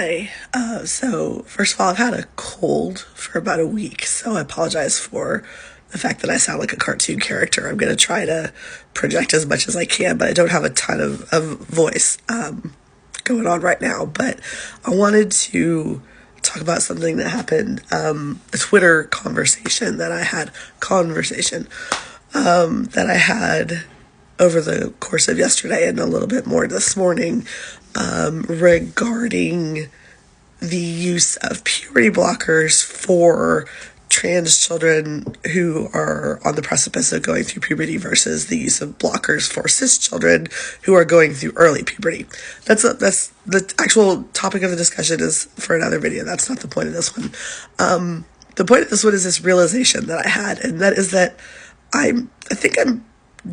Hi. So first of all, I've had a cold for about a week, so I apologize for the fact that I sound like a cartoon character. I'm going to try to project as much as I can, but I don't have a ton of voice going on right now. But I wanted to talk about something that happened, a Twitter conversation that I had over the course of yesterday and a little bit more this morning, regarding the use of puberty blockers for trans children who are on the precipice of going through puberty versus the use of blockers for cis children who are going through early puberty. That's the actual topic of the discussion is for another video. That's not the point of this one. The point of this one is this realization that I had, and that is that I think I'm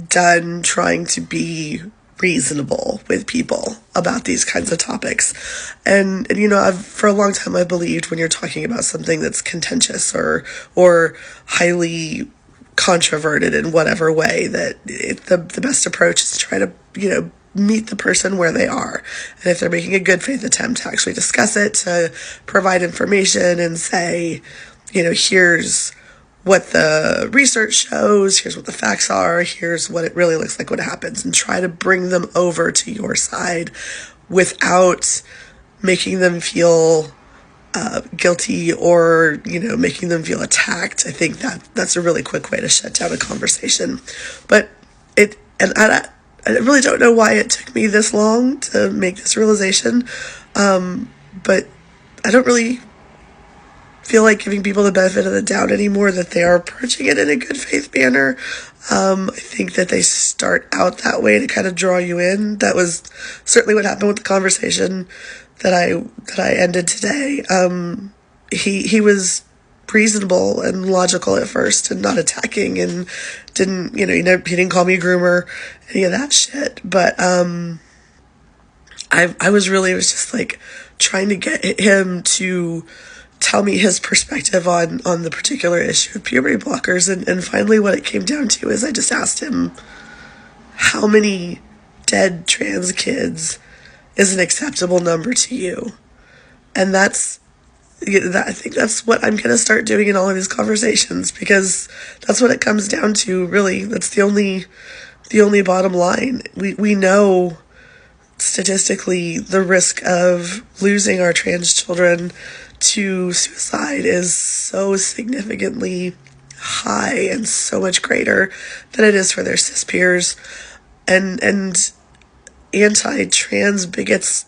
done trying to be reasonable with people about these kinds of topics. And for a long time, I believed when you're talking about something that's contentious or highly controverted in whatever way, that the best approach is to try to, meet the person where they are. And if they're making a good faith attempt to actually discuss it, to provide information and say, here's what the research shows, here's what the facts are, here's what it really looks like when it happens, and try to bring them over to your side without making them feel guilty or, making them feel attacked. I think that's a really quick way to shut down a conversation. But I really don't know why it took me this long to make this realization, but I don't really feel like giving people the benefit of the doubt anymore that they are approaching it in a good faith manner. I think that they start out that way to kind of draw you in. That was certainly what happened with the conversation that I ended today. He was reasonable and logical at first and not attacking, and didn't, he didn't call me a groomer, any of that shit. But I was just like trying to get him to tell me his perspective on the particular issue of puberty blockers. And finally what it came down to is I just asked him, how many dead trans kids is an acceptable number to you? And I think that's what I'm going to start doing in all of these conversations, because that's what it comes down to, really. That's the only bottom line. We know statistically the risk of losing our trans children to suicide is so significantly high and so much greater than it is for their cis peers. And anti-trans bigots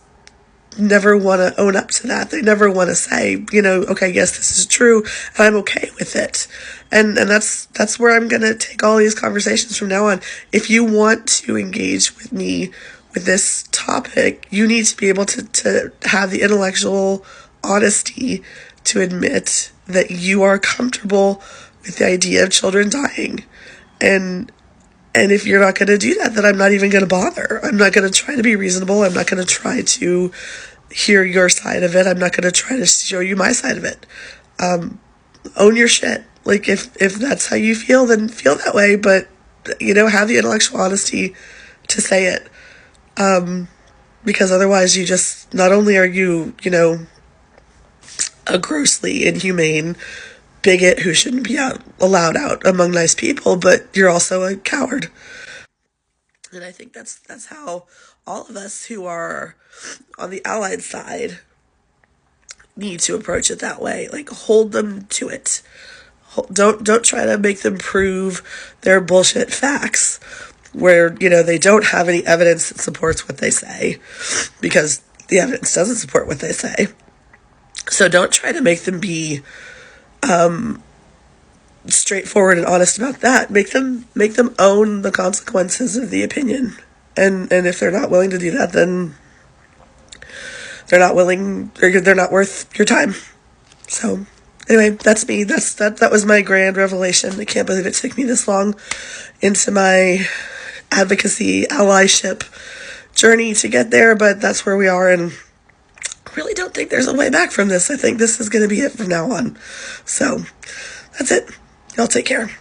never want to own up to that. They never want to say, okay, yes, this is true, and I'm okay with it. And that's where I'm going to take all these conversations from now on. If you want to engage with me with this topic, you need to be able to have the intellectual honesty to admit that you are comfortable with the idea of children dying. And if you're not going to do that, then I'm not even going to bother. I'm not going to try to be reasonable. I'm not going to try to hear your side of it. I'm not going to try to show you my side of it. Own your shit. Like, if that's how you feel, then feel that way. But, have the intellectual honesty to say it. Because otherwise you just, not only are you, a grossly inhumane bigot who shouldn't be allowed out among nice people, but you're also a coward. And I think that's how all of us who are on the allied side need to approach it that way. Like, hold them to it. Don't try to make them prove their bullshit facts where, they don't have any evidence that supports what they say, because the evidence doesn't support what they say. So don't try to make them be straightforward and honest about that. Make them own the consequences of the opinion. And if they're not willing to do that, then they're not willing, or they're not worth your time. So anyway, that's me. That was my grand revelation. I can't believe it took me this long into my advocacy allyship journey to get there, but that's where we are, and really don't think there's a way back from this. I think this is going to be it from now on. So that's it. Y'all take care.